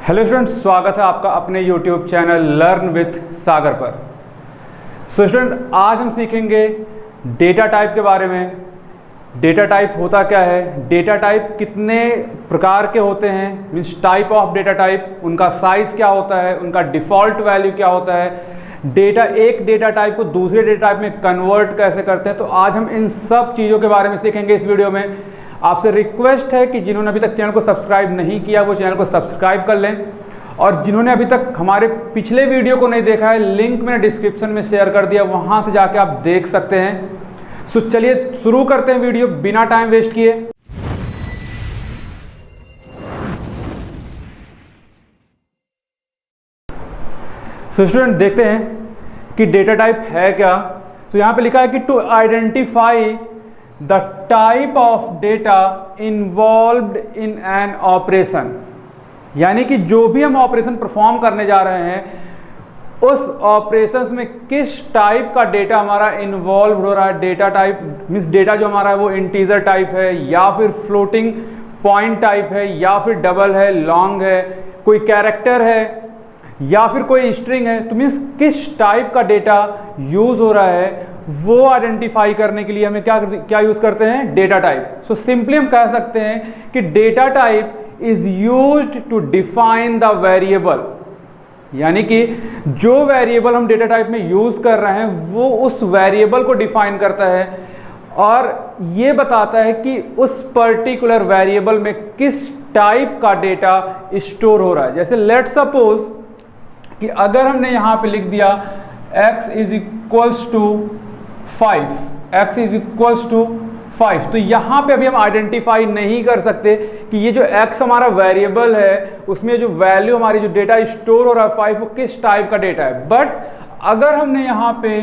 Hello student, स्वागत है आपका अपने यूट्यूब चैनल लर्न विथ सागर पर। सो स्टूडेंट, आज हम सीखेंगे डेटा टाइप के बारे में। डेटा टाइप होता क्या है, डेटा टाइप कितने प्रकार के होते हैं, means type of data type, उनका साइज क्या होता है, उनका डिफ़ॉल्ट वैल्यू क्या होता है, एक डेटा टाइप को दूसरे डेटा टाइप में कन्वर्ट कैसे करते हैं। तो आज हम इन सब चीज़ों के बारे में सीखेंगे इस वीडियो में। आपसे रिक्वेस्ट है कि जिन्होंने अभी तक चैनल को सब्सक्राइब नहीं किया वो चैनल को सब्सक्राइब कर लें, और जिन्होंने अभी तक हमारे पिछले वीडियो को नहीं देखा है, लिंक मैंने डिस्क्रिप्शन में शेयर कर दिया, वहां से जाके आप देख सकते हैं। सो चलिए शुरू करते हैं वीडियो बिना टाइम वेस्ट किए। सो स्टूडेंट, देखते हैं कि डेटा टाइप है क्या। सो यहां पे लिखा है कि to identify the type of data involved in an operation, यानी कि जो भी हम ऑपरेशन परफॉर्म करने जा रहे हैं उस ऑपरेशंस में किस टाइप का डेटा हमारा इन्वॉल्व हो रहा है। डेटा टाइप मीन्स डेटा जो हमारा है वो इंटीजर टाइप है, या फिर फ्लोटिंग पॉइंट टाइप है, या फिर डबल है, लॉन्ग है, कोई कैरेक्टर है, या फिर कोई स्ट्रिंग है। तो मीन्स किस टाइप का डेटा यूज हो रहा है वो आइडेंटिफाई करने के लिए हमें क्या यूज करते हैं, डेटा टाइप। सो सिंपली हम कह सकते हैं कि data type is used to define the variable, यानी कि जो वेरिएबल हम डेटा टाइप में यूज कर रहे हैं वो उस वेरिएबल को डिफाइन करता है और ये बताता है कि उस पर्टिकुलर वेरिएबल में किस टाइप का डेटा स्टोर हो रहा है। जैसे लेट सपोज कि अगर हमने यहां पे लिख दिया x is equals to 5, x is equals to 5, तो यहां पे अभी हम आइडेंटिफाई नहीं कर सकते कि ये जो x हमारा वेरिएबल है उसमें जो वैल्यू हमारी जो डेटा स्टोर हो रहा है 5 वो किस टाइप का डेटा है। बट अगर हमने यहां पे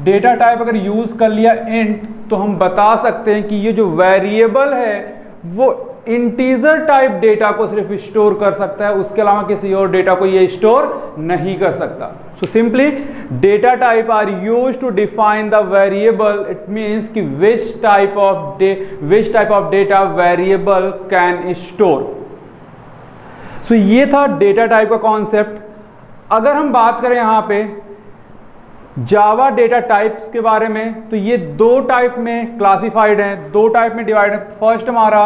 डेटा टाइप अगर यूज कर लिया इंट, तो हम बता सकते हैं कि ये जो वेरिएबल है वो इंटीजर टाइप डेटा को सिर्फ स्टोर कर सकता है, उसके अलावा किसी और डेटा को ये स्टोर नहीं कर सकता। So simply data type are used to define the variable. It means कि which type of data variable can store. So ये था डेटा टाइप का कॉन्सेप्ट। अगर हम बात करें यहां पे जावा डेटा टाइप्स के बारे में, तो ये दो टाइप में क्लासिफाइड हैं, दो टाइप में डिवाइड है। फर्स्ट हमारा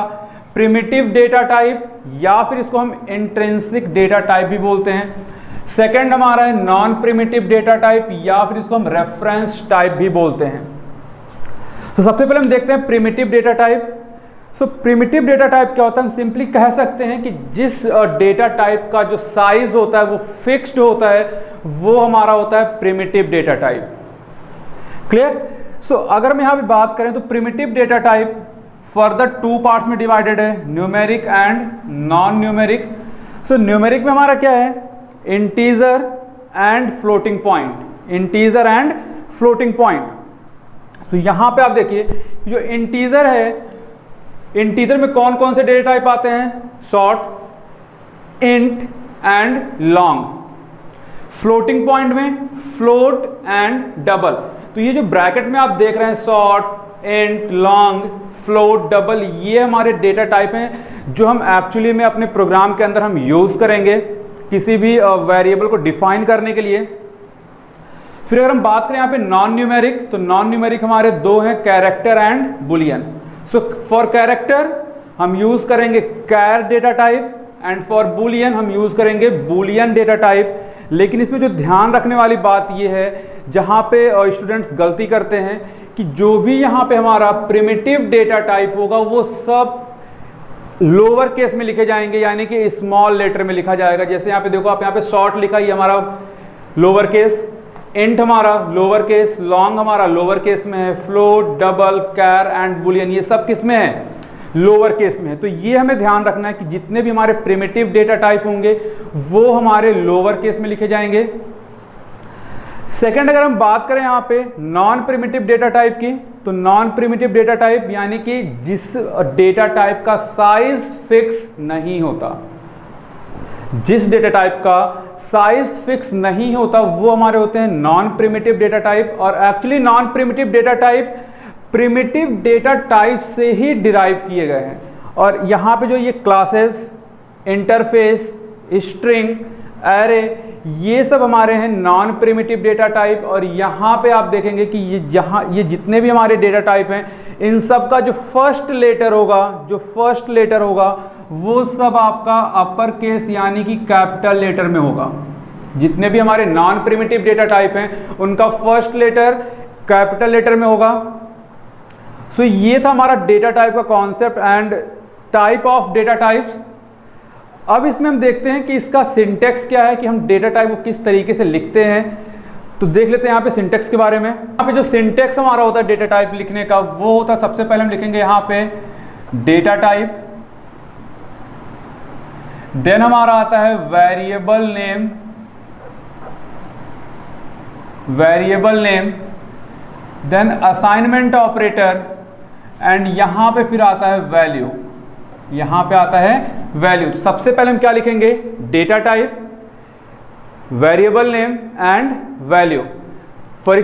प्रिमिटिव डेटा टाइप, या फिर इसको हम इंट्रिंसिक डेटा टाइप भी बोलते हैं। सेकंड हमारा है नॉन प्रिमिटिव डेटा टाइप, या फिर इसको हम रेफरेंस टाइप भी बोलते हैं। तो सबसे पहले हम देखते हैं प्रिमिटिव डेटा टाइप। सो प्रिमिटिव डेटा टाइप क्या होता है, हम सिंपली कह सकते हैं कि जिस डेटा टाइप का जो साइज होता है वो फिक्स्ड होता है, वो हमारा होता है primitive data type. Clear. So अगर हम यहां पे बात करें तो primitive data type further two parts में डिवाइडेड है, numeric and non numeric. So numeric में हमारा क्या है, integer and floating point, integer and floating point. So यहां पे आप देखिए जो इंटीजर है, इंटीजर में कौन कौन से डेटा टाइप आते हैं, short, int and long. Floating point में फ्लोट एंड डबल। तो ये जो ब्रैकेट में आप देख रहे हैं short, int, long, float, double, ये हमारे डेटा टाइप हैं जो हम एक्चुअली में अपने प्रोग्राम के अंदर हम यूज करेंगे किसी भी वेरिएबल को डिफाइन करने के लिए। फिर अगर हम बात करें यहाँ पे नॉन न्यूमेरिक, तो नॉन न्यूमेरिक हमारे दो हैं, character and boolean. So for character हम यूज करेंगे char data type, and for boolean हम यूज करेंगे बुलियन डेटा टाइप। लेकिन इसमें जो ध्यान रखने वाली बात ये है, जहाँ पे स्टूडेंट्स गलती करते हैं कि जो भी यहाँ पे हमारा प्रिमिटिव डेटा टाइप होगा वो सब लोअर केस में लिखे जाएंगे, यानी कि स्मॉल लेटर में लिखा जाएगा। जैसे यहाँ पे देखो, आप यहाँ पे शॉर्ट लिखा ही हमारा लोअर केस, इंट हमारा लोअर केस, लॉन्ग हमारा लोअर केस में है, float, double, char and boolean ये सब किस में है, लोअर केस में है। तो ये हमें ध्यान रखना है कि जितने भी हमारे प्रिमिटिव डेटा टाइप होंगे वो हमारे लोअर केस में लिखे जाएंगे। सेकेंड, अगर हम बात करें यहाँ पे नॉन प्रिमिटिव डेटा टाइप की, तो नॉन प्रिमिटिव डेटा टाइप यानी कि जिस डेटा टाइप का साइज फिक्स नहीं होता, जिस डेटा टाइप का साइज फिक्स नहीं होता वो हमारे होते हैं नॉन प्रिमिटिव डेटा टाइप। और actually non primitive data type primitive data type से ही डिराइव किए गए हैं। और यहाँ पे जो ये क्लासेस, इंटरफेस, स्ट्रिंग, एरे, ये सब हमारे हैं नॉन प्रिमिटिव डेटा टाइप। और यहाँ पे आप देखेंगे कि ये जितने भी हमारे डेटा टाइप हैं, इन सब का जो फर्स्ट लेटर होगा वो सब आपका अपर केस यानी कि कैपिटल लेटर में होगा। जितने भी हमारे नॉन प्रिमिटिव डेटा टाइप हैं उनका फर्स्ट लेटर कैपिटल लेटर में होगा। सो ये था हमारा डेटा टाइप का concept and type of data types. अब इसमें हम देखते हैं कि इसका सिंटेक्स क्या है, कि हम डेटा टाइप को किस तरीके से लिखते हैं। तो देख लेते हैं यहाँ पे सिंटेक्स के बारे में। यहाँ पे जो सिंटेक्स हमारा होता है डेटा टाइप लिखने का, वो होता है, सबसे पहले हम लिखेंगे यहाँ पे डेटा टाइप, देन हमारा आता है variable name, then assignment operator, and यहां पे फिर आता है वैल्यू। यहां पे आता है वैल्यू। तो सबसे पहले हम क्या लिखेंगे, data type, variable name and value. For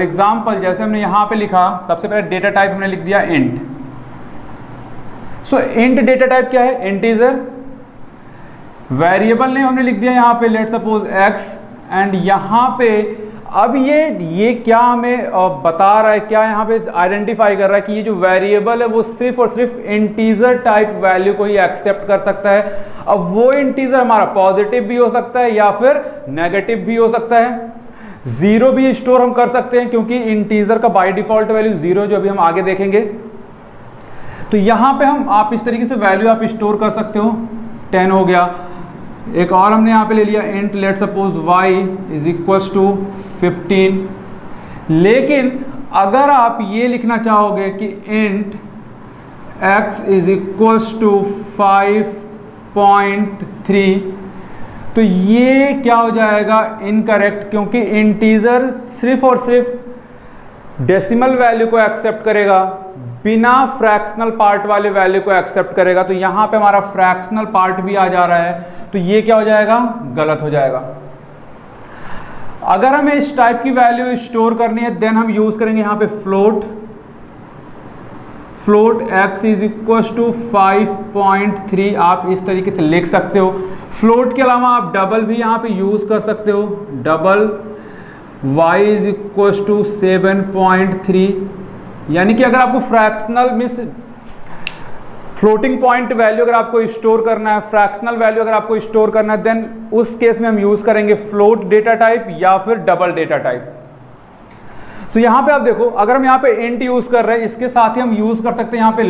example जैसे हमने यहां पे लिखा, सबसे पहले डेटा टाइप हमने लिख दिया इंट। सो इंट डेटा टाइप क्या है, इंटीजर। वेरिएबल नेम हमने लिख दिया यहां पे लेट सपोज एक्स, एंड यहां पे अब ये क्या हमें बता रहा है, क्या यहाँ पे आइडेंटिफाई कर रहा है कि ये जो वेरिएबल है वो सिर्फ और सिर्फ इंटीजर टाइप वैल्यू को ही एक्सेप्ट कर सकता है। अब वो इंटीजर हमारा पॉजिटिव भी हो सकता है या फिर नेगेटिव भी हो सकता है। जीरो भी स्टोर हम कर सकते हैं क्योंकि इंटीजर का बाय डिफॉल्ट वैल्यू जीरो, जो अभी हम आगे देखेंगे। तो यहाँ पे आप इस तरीके से वैल्यू आप स्टोर कर सकते हो। 10 हो गया। एक और हमने यहाँ पे ले लिया int let suppose y is equals to 15। लेकिन अगर आप ये लिखना चाहोगे कि int x is equals to 5.3, तो ये क्या हो जाएगा, इनकरेक्ट, क्योंकि इंटीजर सिर्फ और सिर्फ डेसिमल वैल्यू को एक्सेप्ट करेगा, बिना फ्रैक्शनल पार्ट वाले वैल्यू को एक्सेप्ट करेगा। तो यहां पे हमारा फ्रैक्शनल पार्ट भी आ जा रहा है, तो ये क्या हो जाएगा, गलत हो जाएगा। अगर हमें इस टाइप की वैल्यू स्टोर करनी है, देन हम यूज करेंगे यहां पे float x is equal to 5.3। आप इस तरीके से लिख सकते हो। फ्लोट के अलावा आप डबल भी यहां पे यूज कर सकते हो, double y is equal to 7.3। यानी कि अगर आपको fractional means floating point value अगर आपको स्टोर करना है, फ्रैक्शनल वैल्यू अगर आपको स्टोर करना है, देन उस केस में हम यूज करेंगे फ्लोट डेटा टाइप या फिर डबल डेटा टाइप। सो यहां पे आप देखो, अगर हम यहां पे इंट यूज कर रहे हैं, इसके साथ ही हम यूज कर सकते हैं यहां पे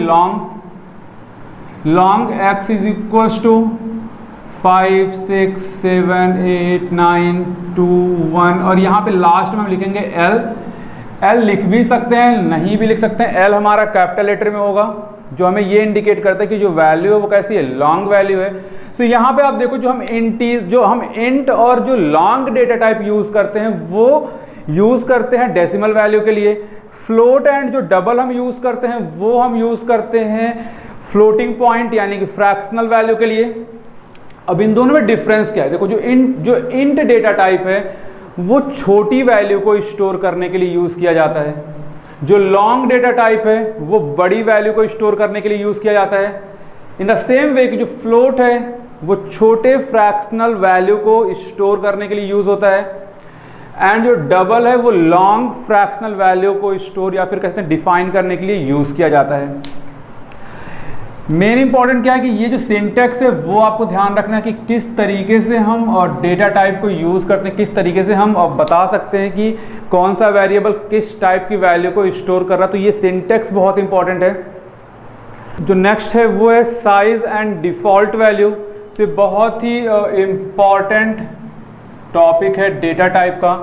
long x is equal to 5, 6, 7, 8, 9, 2, 1, और यहां पे लास्ट में हम लिखेंगे L लिख भी सकते हैं, नहीं भी लिख सकते हैं। L हमारा कैपिटल लेटर में होगा, जो हमें ये इंडिकेट करता है कि जो वैल्यू है वो कैसी है, लॉन्ग वैल्यू है। सो यहाँ पे आप देखो, जो हम इंट और जो लॉन्ग डेटा टाइप यूज करते हैं वो यूज करते हैं डेसिमल वैल्यू के लिए। फ्लोट एंड जो डबल हम यूज करते हैं वो हम यूज करते हैं फ्लोटिंग पॉइंट यानी कि फ्रैक्शनल वैल्यू के लिए। अब इन दोनों में डिफरेंस क्या है, देखो जो इंट डेटा टाइप है वो छोटी वैल्यू को स्टोर करने के लिए यूज किया जाता है, जो लॉन्ग डेटा टाइप है वो बड़ी वैल्यू को स्टोर करने के लिए यूज किया जाता है। इन द सेम वे कि जो फ्लोट है वो छोटे फ्रैक्शनल वैल्यू को स्टोर करने के लिए यूज होता है, एंड जो डबल है वो लॉन्ग फ्रैक्शनल वैल्यू को स्टोर या फिर कहते हैं डिफाइन करने के लिए यूज किया जाता है। मेन इंपॉर्टेंट क्या है कि ये जो सिंटेक्स है वो आपको ध्यान रखना है कि किस तरीके से हम और डेटा टाइप को यूज़ करते हैं, किस तरीके से हम बता सकते हैं कि कौन सा वेरिएबल किस टाइप की वैल्यू को स्टोर कर रहा है। तो ये सिंटेक्स बहुत इंपॉर्टेंट है। जो नेक्स्ट है वो है साइज एंड डिफ़ॉल्ट वैल्यू। से बहुत ही इम्पॉर्टेंट टॉपिक है डेटा टाइप का,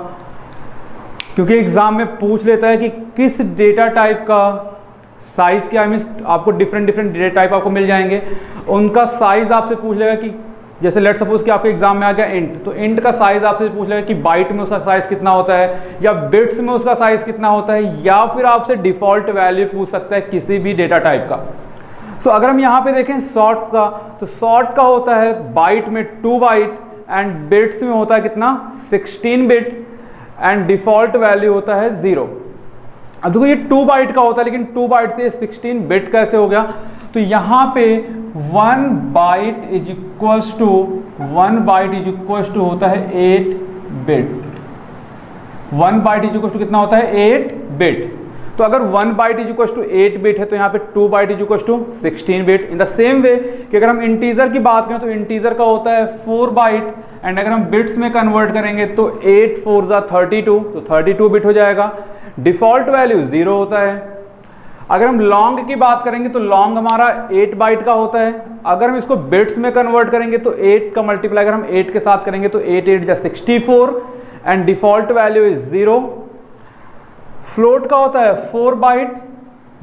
क्योंकि एग्जाम में पूछ लेता है कि किस डेटा टाइप का साइज क्या है। आपको डिफरेंट डेटा टाइप आपको मिल जाएंगे, उनका साइज आपसे पूछ लेगा कि जैसे लेट सपोज कि आपके एग्जाम में आ गया इंट, तो इंट का साइज आपसे पूछ लेगा कि बाइट में उसका साइज कितना होता है या बिट्स में उसका साइज कितना होता है, या फिर आपसे डिफॉल्ट वैल्यू पूछ सकता है किसी भी डेटा टाइप का। सो अगर हम यहाँ पे देखें शॉर्ट का, तो शॉर्ट का होता है बाइट में 2 बाइट एंड बिट्स में होता है कितना 16 बिट एंड डिफॉल्ट वैल्यू होता है 0। अब देखो ये 2 बाइट का होता है, लेकिन 2 बाइट से 16 बिट कैसे हो गया। तो यहाँ पे 1 बाइट इज इक्वल्स टू होता है 8 bit. 1 byte is equals to कितना होता है 8 बिट। तो अगर 1 byte is equals to 8 bit है तो यहाँ पे 2 byte is equals to 16 bit. In the same way कि अगर हम इंटीजर की बात करें तो इंटीजर का होता है 4 बाइट, एंड अगर हम बिट्स में कन्वर्ट करेंगे तो 8 4 जा 32, तो 32 बिट हो जाएगा। डिफॉल्ट वैल्यू 0 होता है। अगर हम लॉन्ग की बात करेंगे तो लॉन्ग हमारा 8 बाइट का होता है। अगर हम इसको बिट्स में कन्वर्ट करेंगे तो 8 का मल्टीप्लाई अगर हम 8 के साथ करेंगे तो 8 8 जा 64, and default value is 0। Float का होता है 4 बाइट,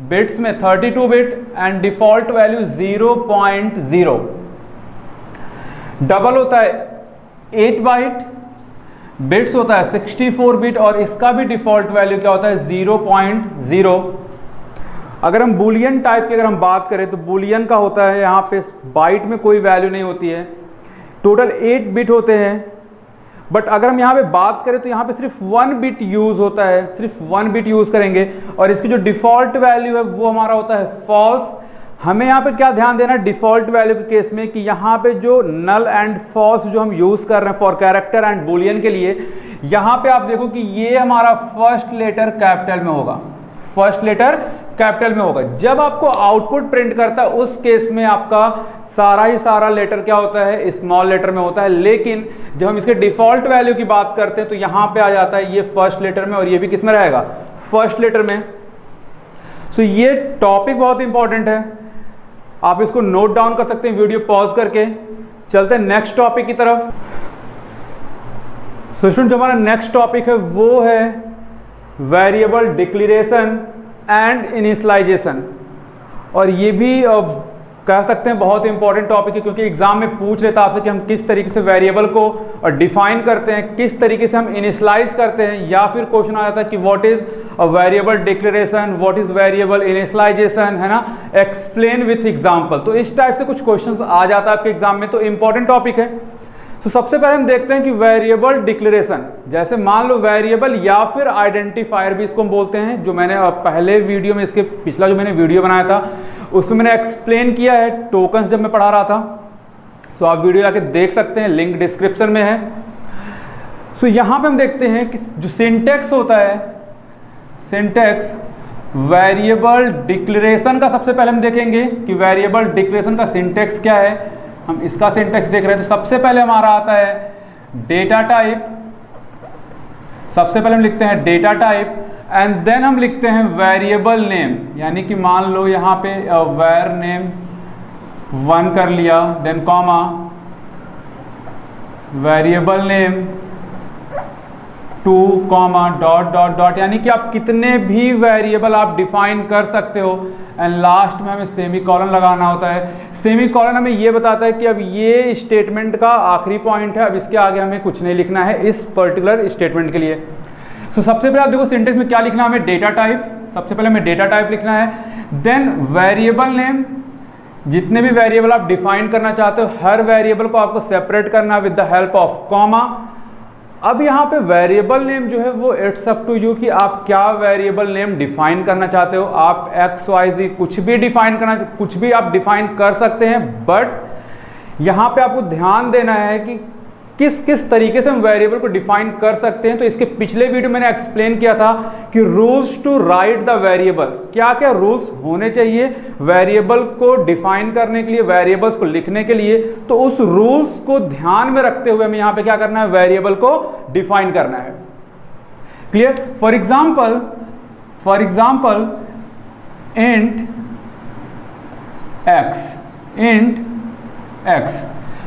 बिट्स में 32 bit, and default value 0.0। Double होता है 8 बाइट, बिट्स होता है 64 बिट, और इसका भी डिफॉल्ट वैल्यू क्या होता है 0.0। अगर हम बुलियन टाइप की अगर हम बात करें तो बुलियन का होता है यहाँ पे बाइट में कोई वैल्यू नहीं होती है, टोटल 8 बिट होते हैं, बट अगर हम यहाँ पे बात करें तो यहाँ पे सिर्फ 1 बिट यूज होता है, सिर्फ 1 बिट यूज करेंगे, और इसकी जो डिफॉल्ट वैल्यू है वो हमारा होता है फॉल्स। हमें यहाँ पे क्या ध्यान देना है डिफॉल्ट वैल्यू के केस में कि यहाँ पे जो नल एंड फॉल्स जो हम यूज कर रहे हैं फॉर कैरेक्टर एंड बुलियन के लिए, यहाँ पे आप देखो कि ये हमारा फर्स्ट लेटर कैपिटल में होगा, फर्स्ट लेटर कैपिटल में होगा। जब आपको आउटपुट प्रिंट करता है उस केस में आपका सारा ही सारा लेटर क्या होता है स्मॉल लेटर में होता है, लेकिन जब हम इसके डिफॉल्ट वैल्यू की बात करते हैं तो यहाँ पे आ जाता है ये फर्स्ट लेटर में, और ये भी किस में रहेगा फर्स्ट लेटर में। सो ये टॉपिक बहुत इंपॉर्टेंट है, आप इसको नोट डाउन कर सकते हैं वीडियो पॉज करके। चलते हैं नेक्स्ट टॉपिक की तरफ। सो स्टूडेंट जो हमारा नेक्स्ट टॉपिक है वो है वेरिएबल डिक्लेरेशन एंड इनिशियलाइजेशन, और ये भी कह सकते हैं बहुत इंपॉर्टेंट टॉपिक है, क्योंकि एग्जाम में पूछ लेता आपसे कि हम किस तरीके से वेरिएबल को डिफाइन करते हैं, किस तरीके से हम इनिशियलाइज करते हैं, या फिर क्वेश्चन आ जाता है कि what is a variable declaration, what is variable initialization, है ना, एक्सप्लेन विथ एग्जाम्पल। तो इस टाइप से कुछ क्वेश्चन आ जाता है आपके एग्जाम में, तो इंपॉर्टेंट टॉपिक है। तो सबसे पहले हम देखते हैं कि वेरिएबल डिक्लेरेशन, जैसे मान लो वेरिएबल या फिर आइडेंटिफायर भी इसको हम बोलते हैं, जो मैंने पहले वीडियो में इसके पिछला जो मैंने वीडियो बनाया था उसमें मैंने एक्सप्लेन किया है टोकन्स जब मैं पढ़ा रहा था। सो आप वीडियो जाके देख सकते हैं, लिंक डिस्क्रिप्शन में है। सो यहाँ पे हम देखते हैं कि जो सिंटेक्स होता है, सिंटेक्स वेरिएबल डिक्लेरेशन का सबसे पहले हम देखेंगे कि वेरिएबल डिक्लेरेशन का सिंटेक्स क्या है। हम इसका सिंटेक्स देख रहे हैं तो सबसे पहले हमारा आता है डेटा टाइप, सबसे पहले हम लिखते हैं डेटा टाइप, एंड देन हम लिखते हैं वेरिएबल नेम, यानी कि मान लो यहाँ पे वेर नेम 1 कर लिया, then comma variable name 2 comma dot dot dot, यानी कि आप कितने भी वेरिएबल आप डिफाइन कर सकते हो, एंड लास्ट में हमें सेमी कॉलन लगाना होता है। सेमी कॉलन हमें ये बताता है कि अब ये स्टेटमेंट का आखिरी पॉइंट है, अब इसके आगे हमें कुछ नहीं लिखना है इस पर्टिकुलर स्टेटमेंट के लिए। सो सबसे पहले आप देखो सिंटेक्स में क्या लिखना है हमें, डेटा टाइप, सबसे पहले हमें डेटा टाइप लिखना है, देन वेरिएबल नेम, जितने भी वेरिएबल आप डिफाइन करना चाहते हो हर वेरिएबल को आपको सेपरेट करना with the help of comma. अब यहाँ पे वेरिएबल नेम जो है वो इट्स अप टू यू कि आप क्या वेरिएबल नेम डिफाइन करना चाहते हो। आप एक्स वाई जी कुछ भी डिफाइन करना, कुछ भी आप डिफाइन कर सकते हैं, बट यहाँ पे आपको ध्यान देना है कि किस किस तरीके से हम वेरिएबल को डिफाइन कर सकते हैं। तो इसके पिछले वीडियो मैंने एक्सप्लेन किया था कि rules to write the variable, क्या क्या रूल्स होने चाहिए वेरिएबल को डिफाइन करने के लिए, वेरिएबल्स को लिखने के लिए। तो उस रूल्स को ध्यान में रखते हुए हमें यहाँ पे क्या करना है, वेरिएबल को डिफाइन करना है। Clear? For example int x,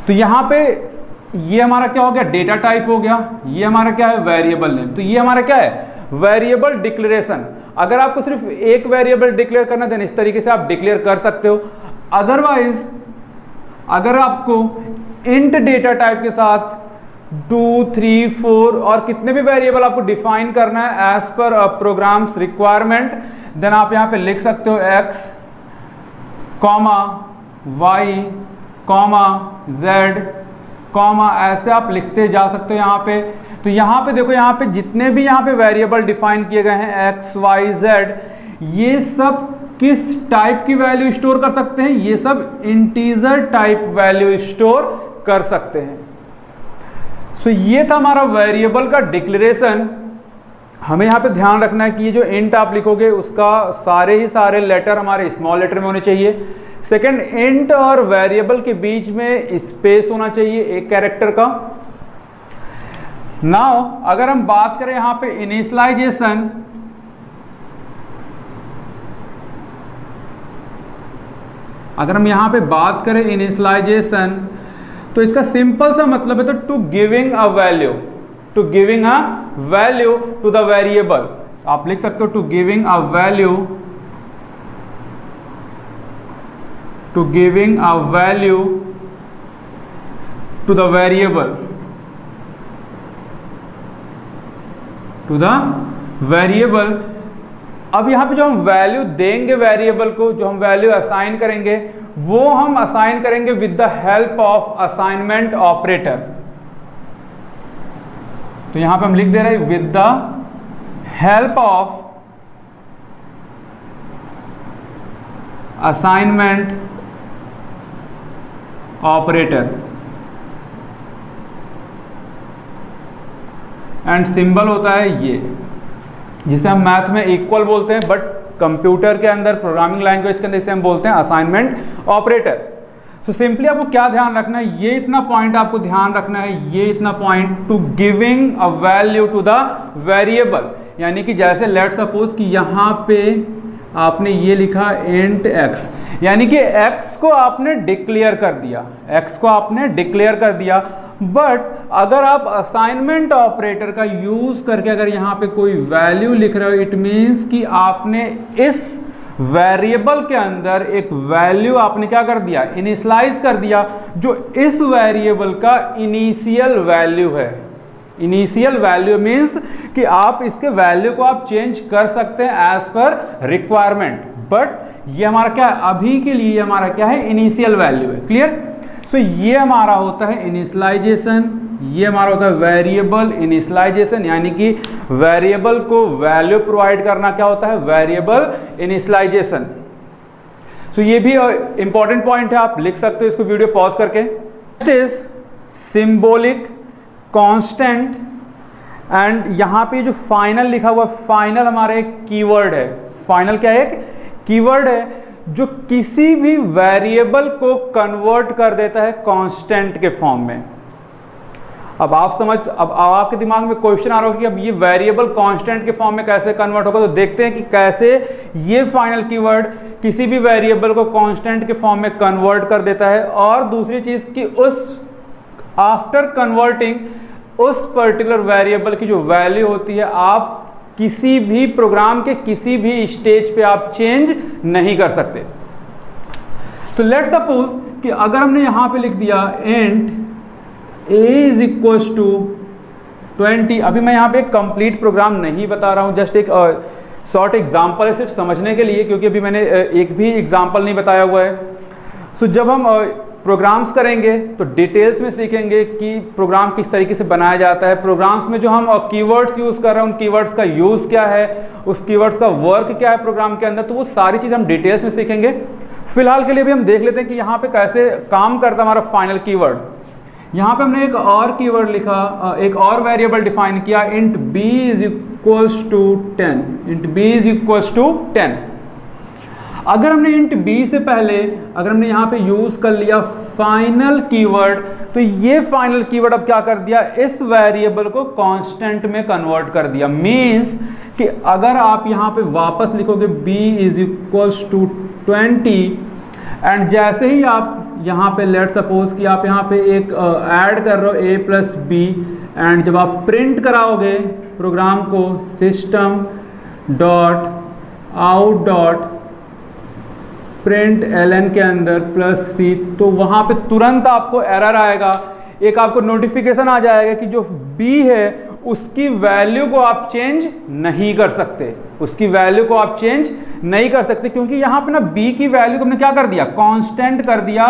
तो यहाँ पे ये हमारा क्या हो गया, डेटा टाइप हो गया, ये हमारा क्या है, वेरिएबल नेम। तो ये हमारा क्या है, वेरिएबल डिक्लेरेशन। अगर आपको सिर्फ एक वेरिएबल डिक्लेयर करना है देन इस तरीके से आप डिक्लेयर कर सकते हो। अदरवाइज अगर आपको इंट डेटा टाइप के साथ 2, 3, 4 और कितने भी वेरिएबल आपको डिफाइन करना है as per programmes requirement, then आप यहाँ पे लिख सकते हो x, y, z, ऐसे आप लिखते जा सकते हो यहाँ पे। तो यहाँ पे देखो, यहाँ पे जितने भी यहाँ पे वेरिएबल डिफाइन किए गए हैं x, y, z, ये सब किस टाइप की वैल्यू स्टोर कर सकते हैं, ये सब इंटीजर टाइप वैल्यू स्टोर कर सकते हैं। सो ये था हमारा वेरिएबल का डिक्लेरेशन। हमें यहाँ पे ध्यान रखना है कि ये जो इंट आप लिखोगे उसका सारे ही सारे लेटर हमारे स्मॉल लेटर में होने चाहिए। सेकंड, इंट और वेरिएबल के बीच में स्पेस होना चाहिए एक कैरेक्टर का। नाउ अगर हम बात करें यहाँ पे इनिशियलाइजेशन, अगर हम यहाँ पे बात करें इनिशियलाइजेशन, तो इसका सिंपल सा मतलब है तो to giving a value, to giving a value to the variable. आप लिख सकते हो to giving a value, to giving a value to the variable, to the variable. अब यहां पे जो हम वैल्यू देंगे वेरिएबल को, जो हम वैल्यू असाइन करेंगे, वो हम असाइन करेंगे with the help of assignment operator. तो यहां पे हम लिख दे रहे हैं with the help of assignment operator, and symbol होता है ये, जिसे हम मैथ में इक्वल बोलते हैं, बट कंप्यूटर के अंदर, प्रोग्रामिंग लैंग्वेज के अंदर इसे हम बोलते हैं असाइनमेंट ऑपरेटर। सो सिंपली आपको क्या ध्यान रखना है, ये इतना पॉइंट आपको ध्यान रखना है, ये इतना point, to giving a value to the variable. यानी कि जैसे लेट सपोज कि यहाँ पे आपने ये लिखा इंट x, यानी कि x को आपने डिक्लेयर कर दिया, x को आपने डिक्लेयर कर दिया। बट अगर आप असाइनमेंट ऑपरेटर का यूज करके अगर यहाँ पे कोई वैल्यू लिख रहे हो, इट मीन्स कि आपने इस वेरिएबल के अंदर एक वैल्यू आपने क्या कर दिया, इनिशियलाइज कर दिया, जो इस वेरिएबल का इनिशियल वैल्यू है। इनिशियल वैल्यू मीन्स कि आप इसके वैल्यू को आप चेंज कर सकते हैं एज पर रिक्वायरमेंट, बट ये हमारा क्या है, अभी के लिए हमारा क्या है, इनिशियल वैल्यू है। क्लियर? सो ये हमारा होता है इनिशियलाइजेशन, ये हमारा होता है वेरिएबल इनिशियलाइजेशन, यानी कि वेरिएबल को वैल्यू प्रोवाइड करना क्या होता है, वेरिएबल इनिशियलाइजेशन। सो ये भी इंपॉर्टेंट पॉइंट है, आप लिख सकते हो इसको वीडियो पॉज करके। It is symbolic constant, and यहाँ पे जो फाइनल लिखा हुआ, फाइनल हमारा एक कीवर्ड है। फाइनल क्या है, एक कीवर्ड है जो किसी भी वेरिएबल को कन्वर्ट कर देता है कांस्टेंट के फॉर्म में। अब आपके दिमाग में क्वेश्चन आ रहा होगा कि अब ये वेरिएबल कांस्टेंट के फॉर्म में कैसे कन्वर्ट होगा। तो देखते हैं कि कैसे ये फाइनल कीवर्ड किसी भी वेरिएबल को कांस्टेंट के फॉर्म में कन्वर्ट कर देता है। और दूसरी चीज कि उस आफ्टर कन्वर्टिंग उस पर्टिकुलर वेरिएबल की जो वैल्यू होती है, आप किसी भी प्रोग्राम के किसी भी स्टेज पे आप चेंज नहीं कर सकते। तो लेट सपोज कि अगर हमने यहां पे लिख दिया int a is equal to 20। अभी मैं यहां पे एक कंप्लीट प्रोग्राम नहीं बता रहा हूं, जस्ट एक शॉर्ट एग्जांपल है सिर्फ समझने के लिए, क्योंकि अभी मैंने एक भी एग्जांपल नहीं बताया हुआ है। सो जब हम प्रोग्राम्स करेंगे तो डिटेल्स में सीखेंगे कि प्रोग्राम किस तरीके से बनाया जाता है। प्रोग्राम्स में जो हम कीवर्ड्स यूज़ कर रहे हैं, उन कीवर्ड्स का यूज़ क्या है, उस कीवर्ड्स का वर्क क्या है प्रोग्राम के अंदर, तो वो सारी चीज़ हम डिटेल्स में सीखेंगे। फिलहाल के लिए भी हम देख लेते हैं कि यहाँ पे कैसे काम करता है हमारा फाइनल कीवर्ड। यहाँ पे हमने एक और कीवर्ड लिखा, एक और वेरिएबल डिफाइन किया, int b is equals to 10। Int b is equals to 10। अगर हमने इंट b से पहले अगर हमने यहाँ पे यूज कर लिया फाइनल कीवर्ड, तो ये फाइनल कीवर्ड अब क्या कर दिया, इस वेरिएबल को कांस्टेंट में कन्वर्ट कर दिया। मींस कि अगर आप यहाँ पे वापस लिखोगे b is equals to 20, and जैसे ही आप यहाँ पे लेट सपोज कि आप यहाँ पे एक ऐड कर रहे हो a प्लस बी, एंड जब आप प्रिंट कराओगे प्रोग्राम को system dot out dot print ln के अंदर प्लस c, तो वहाँ पे तुरंत आपको एरर आएगा, एक आपको नोटिफिकेशन आ जाएगा कि जो b है उसकी वैल्यू को आप चेंज नहीं कर सकते, उसकी वैल्यू को आप चेंज नहीं कर सकते, क्योंकि यहाँ पे ना b की वैल्यू को हमने क्या कर दिया, कांस्टेंट कर दिया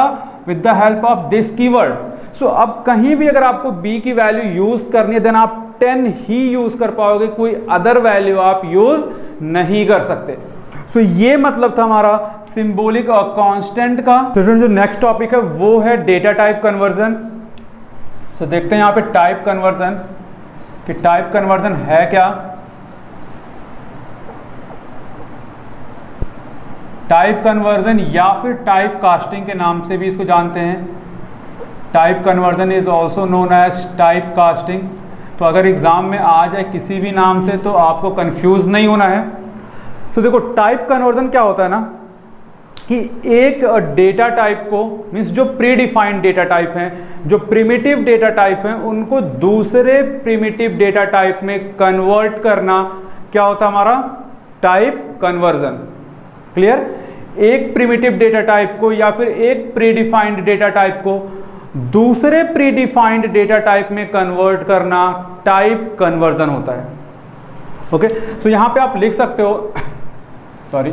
with the help of this keyword. So अब कहीं भी अगर आपको b की वैल्यू यूज करनी है, देन आप 10 ही यूज कर पाओगे, कोई अदर वैल्यू आप यूज नहीं कर सकते। सो ये मतलब था हमारा सिंबॉलिक और कांस्टेंट का। तो जो नेक्स्ट टॉपिक है वो है डेटा टाइप कन्वर्जन। सो देखते हैं यहाँ पे टाइप कन्वर्जन कि टाइप कन्वर्जन है क्या। टाइप कन्वर्जन या फिर टाइप कास्टिंग के नाम से भी इसको जानते हैं। Type conversion is also known as type casting. तो अगर एग्जाम में आ जाए किसी भी नाम से तो आपको कंफ्यूज नहीं होना है। सो देखो टाइप कन्वर्जन क्या होता है ना कि एक डेटा टाइप को मीन्स जो प्री डिफाइंड डेटा टाइप हैं, जो प्रिमिटिव डेटा टाइप हैं, उनको दूसरे प्रिमिटिव डेटा टाइप में कन्वर्ट करना क्या होता है हमारा टाइप कन्वर्जन। क्लियर? एक प्रिमिटिव डेटा टाइप को या फिर एक प्री डिफाइंड डेटा टाइप को दूसरे प्री डिफाइंड डेटा टाइप में कन्वर्ट करना टाइप कन्वर्जन होता है। ओके, सो यहां पे आप लिख सकते हो sorry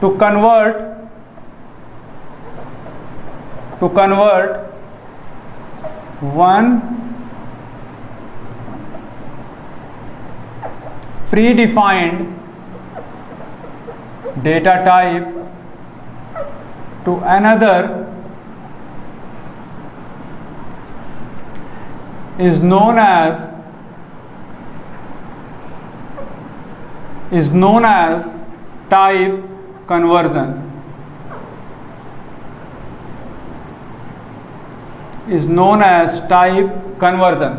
to convert one predefined data type to another is known as type conversion. Is known as type conversion.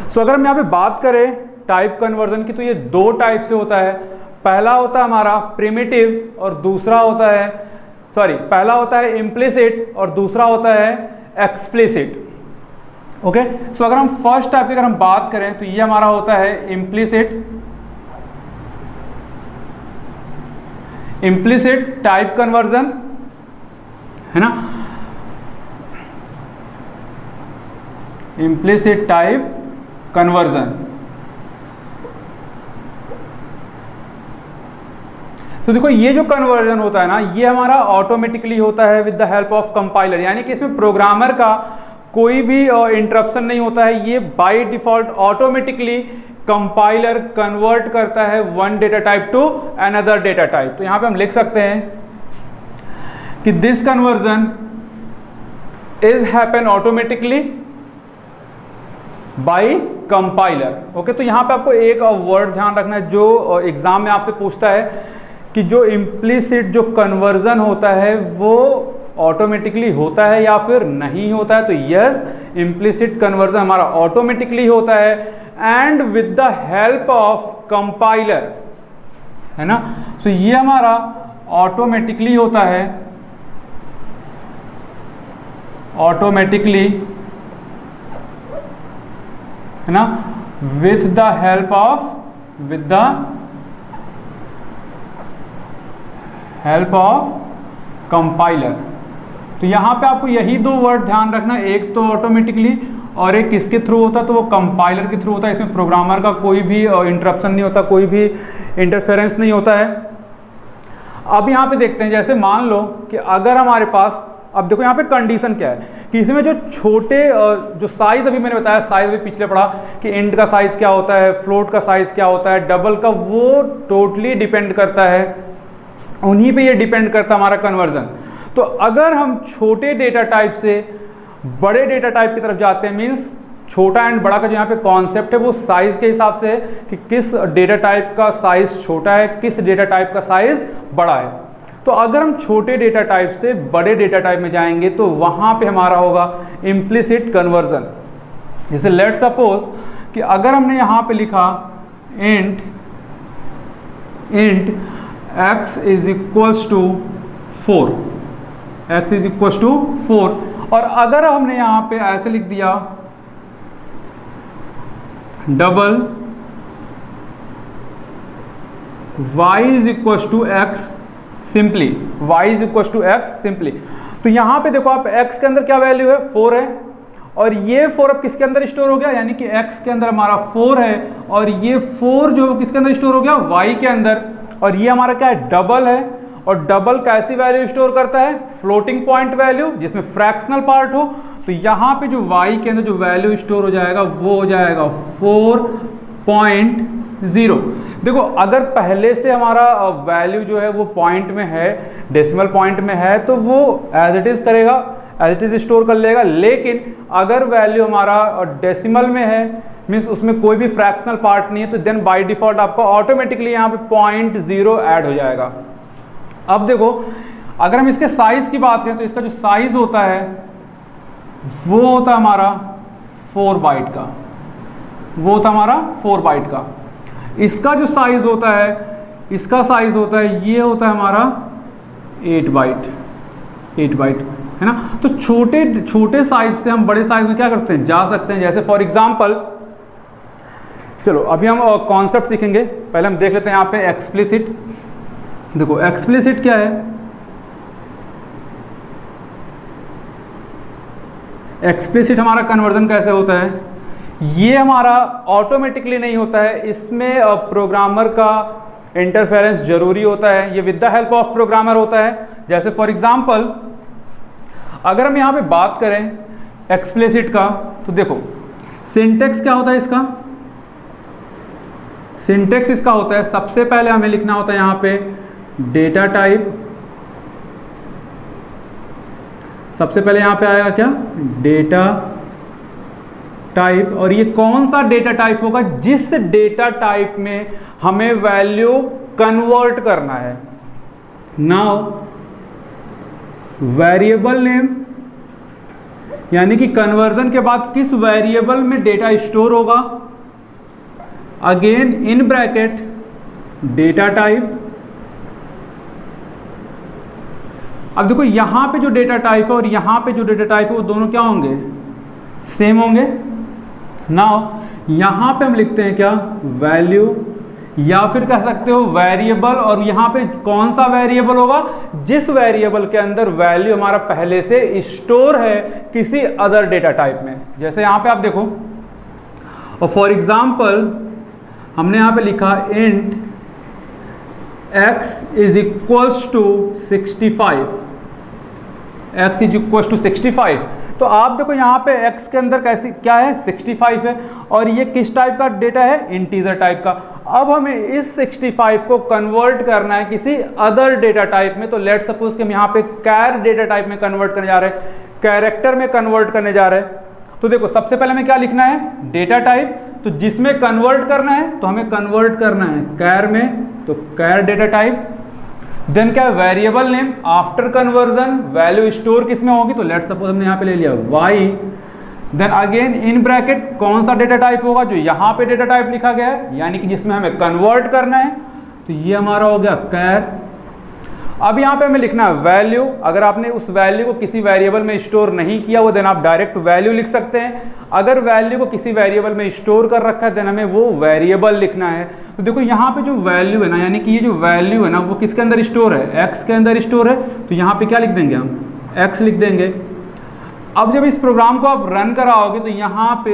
So अगर हम यहाँ पे बात करें टाइप कन्वर्जन की तो ये दो टाइप से होता है। पहला होता है हमारा प्रिमिटिव और दूसरा होता है पहला होता है इम्प्लिसिट और दूसरा होता है एक्सप्लिसिट। ओके, सो अगर हम फर्स्ट टाइप की अगर हम बात करें तो ये हमारा होता है इम्प्लिसिट टाइप कन्वर्जन, है ना। Implicit type conversion. तो देखो ये जो कन्वर्जन होता है ना ये हमारा ऑटोमेटिकली होता है with the help of compiler, यानी कि इसमें प्रोग्रामर का कोई भी इंटरप्शन नहीं होता है। ये by default automatically compiler convert करता है one data type two another data type. तो यहां पे हम लिख सकते हैं कि this conversion is happen automatically bye compiler. Okay, तो यहां पे आपको एक वर्ड ध्यान रखना है जो एग्जाम में आपसे पूछता है कि जो इम्प्लिसिट जो कन्वर्जन होता है वो ऑटोमेटिकली होता है या फिर नहीं होता है। तो यस, इम्प्लिसिट कन्वर्जन हमारा ऑटोमेटिकली होता है and with the help of compiler, है ना। सो ये हमारा ऑटोमेटिकली होता है, ऑटोमेटिकली, है ना, with the help of compiler. तो यहां पे आपको यही दो वर्ड ध्यान रखना, एक तो ऑटोमेटिकली और एक किसके थ्रू होता है तो वो कंपाइलर के थ्रू होता है। इसमें प्रोग्रामर का कोई भी इंटरप्शन नहीं होता, कोई भी इंटरफेरेंस नहीं होता है। अब यहाँ पे देखते हैं, जैसे मान लो कि अगर हमारे पास, अब देखो यहाँ पे कंडीशन क्या है कि इसमें जो छोटे जो साइज अभी मैंने बताया, साइज अभी पिछले पढ़ा कि इंट का साइज क्या होता है, फ्लोट का साइज क्या होता है, डबल का, वो टोटली डिपेंड करता है, उन्हीं पे ये डिपेंड करता है हमारा कन्वर्जन। तो अगर हम छोटे डेटा टाइप से बड़े डेटा टाइप की तरफ जाते हैं, मीन्स छोटा एंड बड़ा का जो यहाँ पे कॉन्सेप्ट है वो साइज के हिसाब से है कि किस डेटा टाइप का साइज छोटा है, किस डेटा टाइप का साइज बड़ा है। तो अगर हम छोटे डेटा टाइप से बड़े डेटा टाइप में जाएंगे तो वहां पे हमारा होगा इम्प्लिसिट कन्वर्जन। जैसे लेट सपोज कि अगर हमने यहां पे लिखा int x is equals to 4, x is equals to 4, और अगर हमने यहां पे ऐसे लिख दिया double y is equals to x simply, y is equals to x simply. तो यहां पे देखो आप x के अंदर क्या वैल्यू है, 4 है, और ये 4 अब किसके अंदर स्टोर हो गया, यानी कि x के अंदर हमारा 4 है और ये 4 जो किसके अंदर स्टोर हो गया, y के अंदर। और ये हमारा क्या है, डबल है, और डबल कैसी वैल्यू स्टोर करता है, फ्लोटिंग पॉइंट वैल्यू जिसमें फ्रैक्शनल पार्ट हो। तो यहाँ पे जो y के अंदर जो वैल्यू स्टोर हो जाएगा वो हो जाएगा 4.0। देखो अगर पहले से हमारा वैल्यू जो है वो पॉइंट में है, डेसिमल पॉइंट में है, तो वो एज इट इज करेगा, एज इट इज स्टोर कर लेगा। लेकिन अगर वैल्यू हमारा डेसिमल में है, मीन्स उसमें कोई भी फ्रैक्शनल पार्ट नहीं है, तो देन बाय डिफॉल्ट आपका ऑटोमेटिकली यहाँ पे 0.0 ऐड हो जाएगा। अब देखो अगर हम इसके साइज की बात करें तो इसका जो साइज होता है वो होता है हमारा 4 बाइट का, वो होता है हमारा 4 बाइट का। इसका जो साइज होता है, इसका साइज होता है, ये होता है हमारा 8 बाइट, है ना। तो छोटे छोटे साइज से हम बड़े साइज में क्या करते हैं, जा सकते हैं। जैसे फॉर एग्जांपल, चलो अभी हम कॉन्सेप्ट सीखेंगे, पहले हम देख लेते हैं यहाँ पे एक्सप्लिसिट। देखो एक्सप्लिसिट क्या है, एक्सप्लिसिट हमारा कन्वर्जन कैसे होता है, ये हमारा ऑटोमेटिकली नहीं होता है, इसमें प्रोग्रामर का इंटरफेरेंस जरूरी होता है, ये with the help of programmer होता है। जैसे फॉर एग्जांपल अगर हम यहाँ पे बात करें एक्सप्लिसिट का, तो देखो सिंटेक्स क्या होता है इसका, सिंटेक्स इसका होता है, सबसे पहले हमें लिखना होता है यहाँ पे डेटा टाइप, सबसे पहले यहाँ पे आएगा क्या, डेटा टाइप। और ये कौन सा डेटा टाइप होगा, जिस डेटा टाइप में हमें वैल्यू कन्वर्ट करना है। नाउ वेरिएबल नेम, यानी कि कन्वर्जन के बाद किस वेरिएबल में डेटा स्टोर होगा, again in bracket data type. अब देखो यहां पे जो डेटा टाइप है और यहां पे जो डेटा टाइप है वो दोनों क्या होंगे, सेम होंगे। नाउ यहां पे हम लिखते हैं क्या, वैल्यू, या फिर कह सकते हो वेरिएबल। और यहां पे कौन सा वेरिएबल होगा, जिस वेरिएबल के अंदर वैल्यू हमारा पहले से स्टोर है किसी अदर डेटा टाइप में। जैसे यहां पे आप देखो, और फॉर एग्जांपल हमने यहां पे लिखा int x is equals to 65, x is equals to 65। तो आप देखो यहाँ पे x के अंदर कैसे क्या है, 65 है, और ये किस टाइप का डेटा है, इंटीजर टाइप का। अब हमें इस 65 को कन्वर्ट करना है किसी अदर डेटा टाइप में। तो लेट सपोज कि हम यहाँ पे कैर डेटा टाइप में कन्वर्ट करने जा रहे हैं, कैरेक्टर में कन्वर्ट करने जा रहे हैं। तो देखो सबसे पहले हमें क्या लिखना है, डेटा टाइप, तो जिसमें कन्वर्ट करना है तो हमें कन्वर्ट करना है कैर में, तो कैर डेटा टाइप। देन क्या, variable name, after conversion value store किस में होगी, तो लेट सपोज हमने यहाँ पे ले लिया y। Then again in bracket कौन सा डेटा टाइप होगा, जो यहाँ पे डेटा टाइप लिखा गया है, यानी कि जिसमें हमें कन्वर्ट करना है, तो ये हमारा हो गया कैर। अब यहाँ पे हमें लिखना है वैल्यू। अगर आपने उस वैल्यू को किसी वेरिएबल में स्टोर नहीं किया वो, देन आप डायरेक्ट वैल्यू लिख सकते हैं। अगर वैल्यू को किसी वेरिएबल में स्टोर कर रखा है, देन हमें वो वेरिएबल लिखना है। तो देखो यहाँ पे जो वैल्यू है ना, यानी कि ये जो वैल्यू है ना, वो किसके अंदर स्टोर है, x के अंदर स्टोर है। तो यहाँ पे क्या लिख देंगे हम, x लिख देंगे। अब जब इस प्रोग्राम को आप रन कराओगे तो यहाँ पे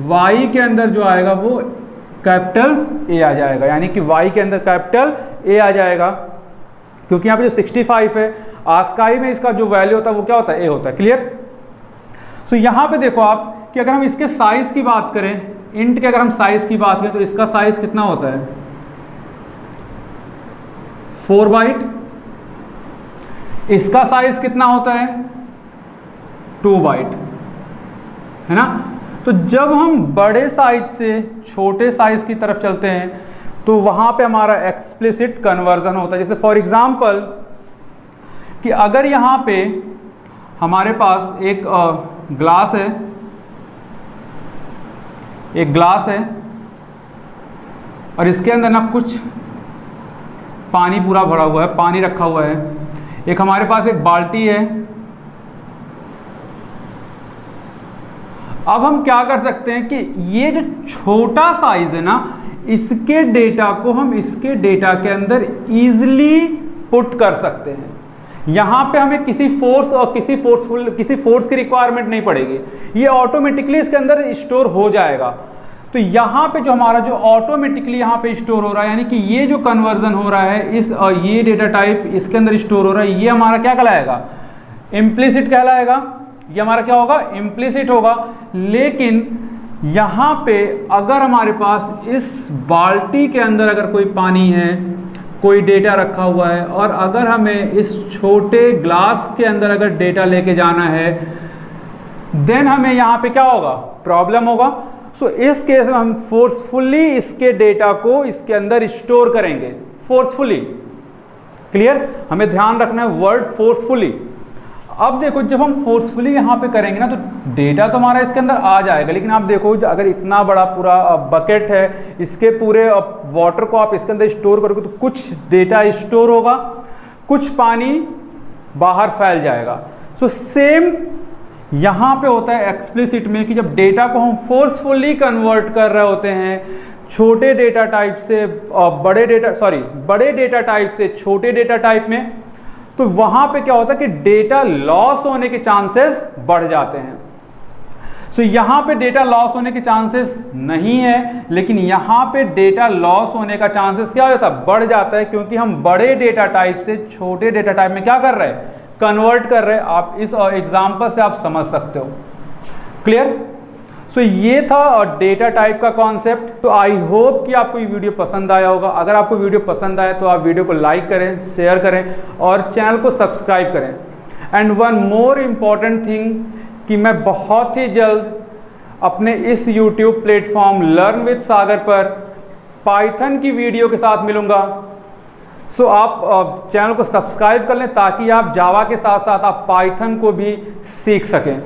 y के अंदर जो आएगा वो कैपिटल A आ जाएगा, यानी कि y के अंदर कैपिटल A आ जाएगा, क्योंकि यहाँ पे जो 65 है, आस्काई में इसका जो वैल्यू होता है वो क्या होता है, A होता है। क्लियर। सो यहाँ पे देखो आप कि अगर हम इसके साइज की बात करें, इंट के अगर हम साइज की बात करें, तो इसका साइज कितना होता है, 4 बाइट। इसका साइज कितना होता है, 2 बाइट, है ना। तो जब हम बड़े साइज से छोटे साइज की तरफ चलते हैं तो वहां पे हमारा एक्सप्लिसिट कन्वर्जन होता है। जैसे फॉर एग्जांपल कि अगर यहां पे हमारे पास एक ग्लास है, एक ग्लास है और इसके अंदर ना कुछ पानी पूरा भरा हुआ है, पानी रखा हुआ है। एक हमारे पास एक बाल्टी है। अब हम क्या कर सकते हैं कि ये जो छोटा साइज है ना, इसके डेटा को हम इसके डेटा के अंदर इजीली पुट कर सकते हैं। यहां पे हमें किसी फोर्स और किसी फोर्स की रिक्वायरमेंट नहीं पड़ेगी, ये ऑटोमेटिकली इसके अंदर स्टोर हो जाएगा। तो यहाँ पे जो हमारा जो ऑटोमेटिकली यहाँ पे स्टोर हो रहा है, यानी कि ये जो कन्वर्जन हो रहा है, इस ये डेटा टाइप इसके अंदर स्टोर हो रहा है, ये हमारा क्या कहलाएगा, इम्प्लिसिट कहलाएगा। ये हमारा क्या होगा, इम्प्लिसिट होगा। लेकिन यहाँ पे अगर हमारे पास इस बाल्टी के अंदर अगर कोई पानी है, कोई डेटा रखा हुआ है, और अगर हमें इस छोटे ग्लास के अंदर अगर डेटा लेके जाना है, देन हमें यहाँ पे क्या होगा, प्रॉब्लम होगा। सो इस केस में हम फोर्सफुली इसके डेटा को इसके अंदर स्टोर करेंगे, फोर्सफुली। क्लियर, हमें ध्यान रखना है वर्ड फोर्सफुली। अब देखो जब हम फोर्सफुली यहाँ पे करेंगे ना तो डेटा तो हमारा इसके अंदर आ जाएगा, लेकिन आप देखो अगर इतना बड़ा पूरा बकेट है, इसके पूरे वाटर को आप इसके अंदर स्टोर करोगे तो कुछ डेटा स्टोर होगा, कुछ पानी बाहर फैल जाएगा। सो सेम यहाँ पे होता है एक्सप्लिसिट में कि जब डेटा को हम फोर्सफुली कन्वर्ट कर रहे होते हैं छोटे डेटा टाइप से बड़े डेटा टाइप से छोटे डेटा टाइप में, तो वहां पे क्या होता है कि डेटा लॉस होने के चांसेस बढ़ जाते हैं। सो यहां पे डेटा लॉस होने के चांसेस नहीं है, लेकिन यहां पे डेटा लॉस होने का चांसेस क्या हो जाता है, बढ़ जाता है, क्योंकि हम बड़े डेटा टाइप से छोटे डेटा टाइप में क्या कर रहे हैं, कन्वर्ट कर रहे हैं। आप इस एग्जांपल से आप समझ सकते हो। क्लियर। सो ये था डेटा टाइप का कॉन्सेप्ट। तो आई होप कि आपको ये वीडियो पसंद आया होगा। अगर आपको वीडियो पसंद आया तो आप वीडियो को लाइक करें, शेयर करें और चैनल को सब्सक्राइब करें। And one more important thing कि मैं बहुत ही जल्द अपने इस यूट्यूब प्लेटफॉर्म लर्न विद सागर पर पाइथन की वीडियो के साथ मिलूंगा। सो आप चैनल को सब्सक्राइब कर लें ताकि आप जावा के साथ साथ आप पाइथन को भी सीख सकें।